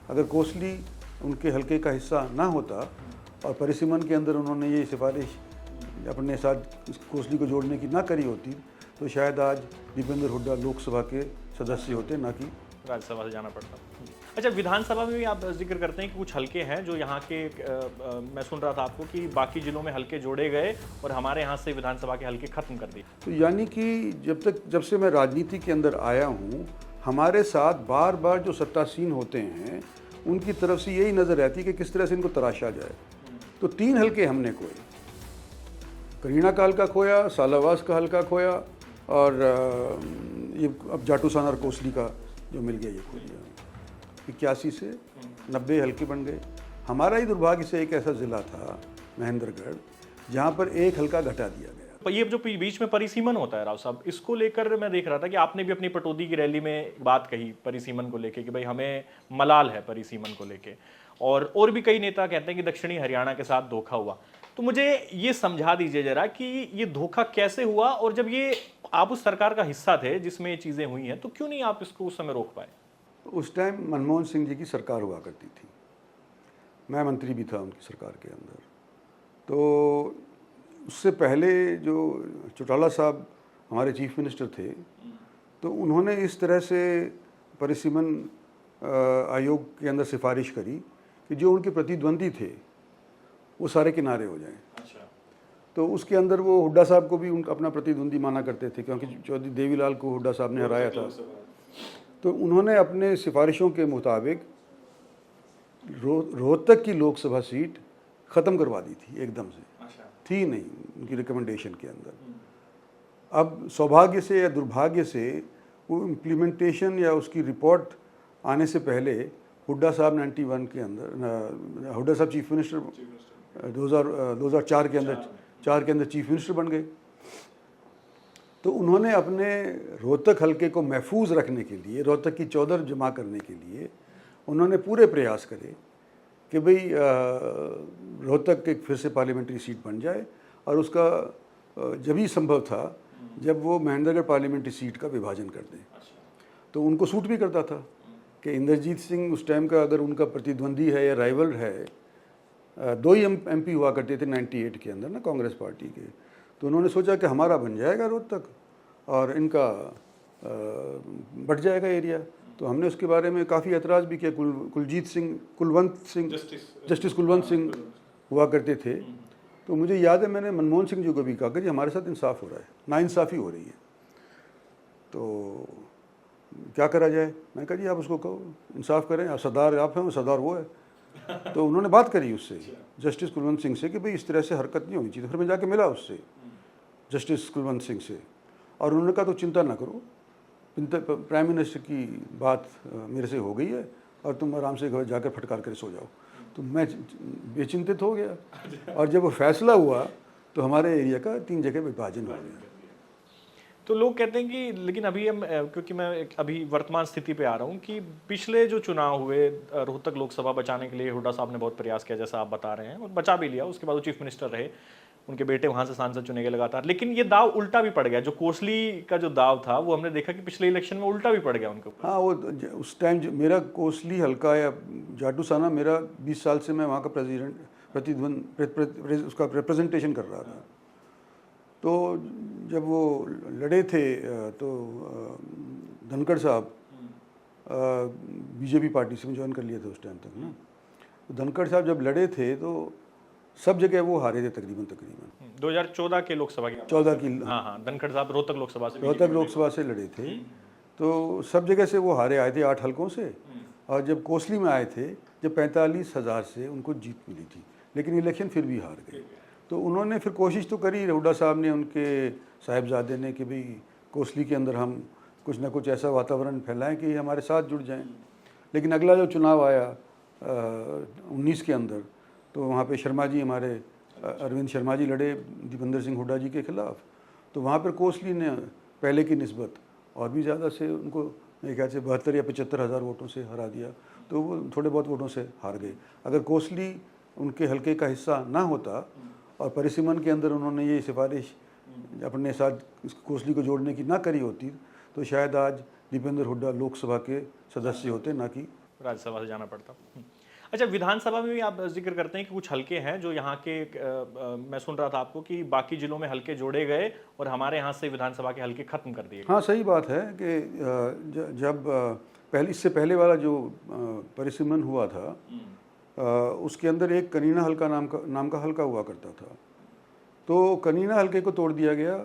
अगर कोसली उनके हलके का हिस्सा ना होता और परिसीमन के अंदर उन्होंने ये सिफारिश अपने साथ कोसली को जोड़ने की ना करी होती तो शायद आज दीपेंद्र हुड्डा लोकसभा के सदस्य होते, ना कि राज्यसभा से जाना पड़ता। अच्छा, विधानसभा में भी आप जिक्र करते हैं कि कुछ हलके हैं जो यहाँ के मैं सुन रहा था आपको कि बाकी जिलों में हलके जोड़े गए और हमारे यहाँ से विधानसभा के हलके खत्म कर दिए। तो यानी कि जब से मैं राजनीति के अंदर आया हूँ, हमारे साथ बार बार जो सत्तासीन होते हैं उनकी तरफ से यही नज़र रहती है कि किस तरह से इनको तराशा जाए। तो 3 हलके हमने खोए, करीना काल का खोया, सालावास का हल्का खोया और ये अब जाटूसाना और कोसली का जो मिल गया ये खो लिया। 81 से 90 हल्के बन गए। हमारा ही दुर्भाग्य से एक ऐसा ज़िला था महेंद्रगढ़ जहाँ पर एक हल्का घटा दिया गया। ये जो बीच में परिसीमन होता है राव साहब, इसको लेकर मैं देख रहा था कि आपने भी अपनी पटौदी की रैली में बात कही परिसीमन को लेके कि भाई हमें मलाल है परिसीमन को लेके, और भी कई नेता कहते हैं कि दक्षिणी हरियाणा के साथ धोखा हुआ। तो मुझे ये समझा दीजिए जरा कि ये धोखा कैसे हुआ, और जब ये आप उस सरकार का हिस्सा थे जिसमें ये चीज़ें हुई हैं, तो क्यों नहीं आप इसको उस समय रोक पाए? उस टाइम मनमोहन सिंह जी की सरकार हुआ करती थी, मैं मंत्री भी था उनकी सरकार के अंदर। तो उससे पहले जो चौटाला साहब हमारे चीफ मिनिस्टर थे, तो उन्होंने इस तरह से परिसीमन आयोग के अंदर सिफारिश करी कि जो उनके प्रतिद्वंदी थे वो सारे किनारे हो जाएं। अच्छा। तो उसके अंदर वो हुड्डा साहब को भी उनका अपना प्रतिद्वंदी माना करते थे, क्योंकि चौधरी देवीलाल को हुड्डा साहब ने हराया था। तो उन्होंने अपने सिफारिशों के मुताबिक रोहतक की लोकसभा सीट ख़त्म करवा दी थी एकदम से। अच्छा। थी नहीं उनकी रिकमेंडेशन के अंदर। अब सौभाग्य से या दुर्भाग्य से वो इम्प्लीमेंटेशन या उसकी रिपोर्ट आने से पहले हुड्डा साहब 91 के अंदर, हुड्डा साहब चीफ मिनिस्टर 2004 के अंदर चीफ मिनिस्टर बन गए। तो उन्होंने अपने रोहतक हलके को महफूज रखने के लिए, रोहतक की चौधर जमा करने के लिए उन्होंने पूरे प्रयास करे कि भाई रोहतक एक फिर से पार्लियामेंट्री सीट बन जाए, और उसका जब ही संभव था जब वो महेंद्रगढ़ पार्लियामेंट्री सीट का विभाजन कर दें। तो उनको सूट भी करता था कि इंद्रजीत सिंह उस टाइम का अगर उनका प्रतिद्वंदी है या राइवल है, 2 ही MP हुआ करते थे 98 के अंदर ना कांग्रेस पार्टी के। तो उन्होंने सोचा कि हमारा बन जाएगा रोहतक और इनका बढ़ जाएगा एरिया। तो हमने उसके बारे में काफ़ी एतराज़ भी किया। जस्टिस कुलवंत सिंह हुआ करते थे। तो मुझे याद है मैंने मनमोहन सिंह जी को भी कहा कि जी हमारे साथ इंसाफ हो रहा है, नाइंसाफ़ी हो रही है, तो क्या करा जाए। मैं कहा जी आप उसको कहो इंसाफ करें, आप सरदार आप हैं, सरदार वो है। तो उन्होंने बात करी उससे, जस्टिस कुलवंत सिंह से, कि भाई इस तरह से हरकत नहीं होनी चाहिए। फिर मैं जाके मिला उससे, जस्टिस कुलवंत सिंह से, और उन्होंने कहा तो चिंता ना करो, प्राइम मिनिस्टर की बात मेरे से हो गई है और तुम आराम से घर जाकर फटकार कर सो जाओ। तो मैं बेचिंतित हो गया, और जब वो फैसला हुआ तो हमारे एरिया का 3 जगह विभाजन हो गया। तो लोग कहते हैं कि लेकिन अभी हम, क्योंकि मैं अभी वर्तमान स्थिति पे आ रहा हूँ कि पिछले जो चुनाव हुए रोहतक लोकसभा बचाने के लिए हुड्डा साहब ने बहुत प्रयास किया, जैसा आप बता रहे हैं, और बचा भी लिया। उसके बाद वो चीफ मिनिस्टर रहे, उनके बेटे वहाँ से सांसद चुने गए लगातार। लेकिन ये दाव उल्टा भी पड़ गया, जो कोसली का जो दाव था वो हमने देखा कि पिछले इलेक्शन में उल्टा भी पड़ गया उनके ऊपर। हाँ, वो उस टाइम मेरा कोसली हल्का या जाटूसाना, मेरा 20 साल से मैं वहाँ का उसका रिप्रेजेंटेशन कर रहा था। तो जब वो लड़े थे तो धनखड़ साहब बीजेपी पार्टी से ज्वाइन कर लिए थे उस टाइम तक ना। तो धनखड़ साहब जब लड़े थे तो सब जगह वो हारे थे तकरीबन 2014 के लोकसभा की 14 की। हाँ, धनखड़ साहब रोहतक लोकसभा से लड़े थे। तो सब जगह से वो हारे आए थे 8 हलकों से। और जब कोसली में आए थे, जब 45,000 से उनको जीत मिली थी, लेकिन इलेक्शन फिर भी हार गए। तो उन्होंने फिर कोशिश तो करी, हुड्डा साहब ने, उनके साहिबजादे ने, कि भाई कोसली के अंदर हम कुछ ना कुछ ऐसा वातावरण फैलाएं कि हमारे साथ जुड़ जाएं। लेकिन अगला जो चुनाव आया 19 के अंदर, तो वहाँ पे शर्मा जी, हमारे अरविंद शर्मा जी लड़े दीपेंद्र सिंह हुड्डा जी के खिलाफ। तो वहाँ पर कोसली ने पहले की निस्बत और भी ज़्यादा से उनको मेरे ख्याल से 72 या 75,000 वोटों से हरा दिया। तो वो थोड़े बहुत वोटों से हार गए। अगर कोसली उनके हलके का हिस्सा ना होता और परिसीमन के अंदर उन्होंने ये सिफारिश अपने साथ कोसली को जोड़ने की ना करी होती, तो शायद आज दीपेंद्र हुड्डा लोकसभा के सदस्य होते, ना कि राज्यसभा से जाना पड़ता। अच्छा, विधानसभा में भी आप जिक्र करते हैं कि कुछ हलके हैं जो यहाँ के मैं सुन रहा था आपको कि बाकी जिलों में हलके जोड़े गए और हमारे यहाँ से विधानसभा के हलके खत्म कर दिए गए। हाँ, सही बात है कि जब पहले इससे पहले वाला जो परिसीमन हुआ था उसके अंदर एक कनीना हल्का नाम का हल्का हुआ करता था। तो कनीना हल्के को तोड़ दिया गया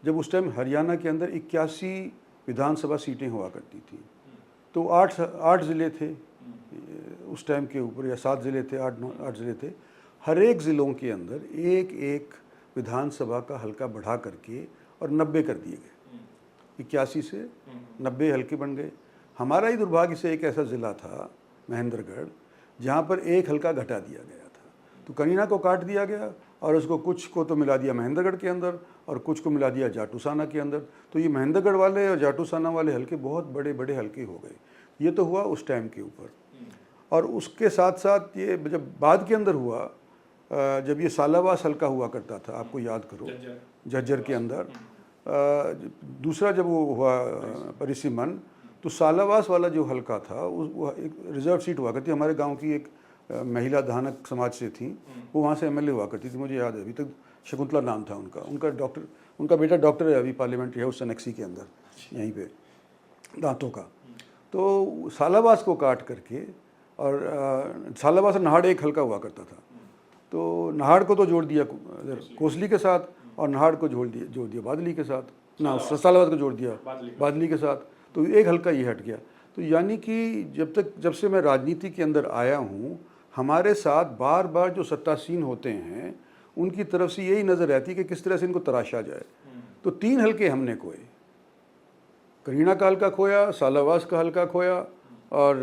जब उस टाइम हरियाणा के अंदर 81 विधानसभा सीटें हुआ करती थी। तो 8 ज़िले थे उस टाइम के ऊपर, या 7 ज़िले थे, 8 ज़िले थे। हर एक ज़िलों के अंदर एक एक विधानसभा का हल्का बढ़ा करके और 90 कर दिए गए। 81 से 90 हल्के बन गए। हमारा ही दुर्भाग्य से एक ऐसा ज़िला था महेंद्रगढ़ जहाँ पर एक हल्का घटा दिया गया था। तो कनीना को काट दिया गया और उसको कुछ को तो मिला दिया महेंद्रगढ़ के अंदर और कुछ को मिला दिया जाटूसाना के अंदर। तो ये महेंद्रगढ़ वाले और जाटूसाना वाले हल्के बहुत बड़े बड़े हल्के हो गए। ये तो हुआ उस टाइम के ऊपर। और उसके साथ साथ ये जब बाद के अंदर हुआ, जब ये सालावास हल्का हुआ करता था, आपको याद करो, झज्जर के अंदर दूसरा जब वो हुआ परिसीमन, तो सालावास वाला जो हल्का था वो एक रिजर्व सीट हुआ करती। हमारे गांव की एक महिला धानक समाज से थी, वो वहाँ से एमएलए हुआ करती थी, मुझे याद है अभी तक। शकुंतला नाम था उनका। उनका बेटा डॉक्टर है, अभी पार्लियामेंट्री हाउस सनेक्सी के अंदर यहीं पे दांतों का। तो सालावास को काट करके और सालावास और नाहड़ एक हल्का हुआ करता था। तो नाहड़ को तो जोड़ दिया कोसली के साथ और नाहड़ को जोड़ दिया बादली के साथ, ना सालावास को जोड़ दिया बादली के साथ। तो एक हल्का ये हट गया। तो यानी कि जब से मैं राजनीति के अंदर आया हूँ, हमारे साथ बार बार जो सत्तासीन होते हैं उनकी तरफ से यही नज़र रहती है कि किस तरह से इनको तराशा जाए। तो 3 हल्के हमने खोए, करीना का हल्का खोया, सालावास का हल्का खोया और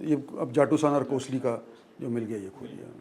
ये अब जाटूसाना और कोसली का जो मिल गया ये खो लिया।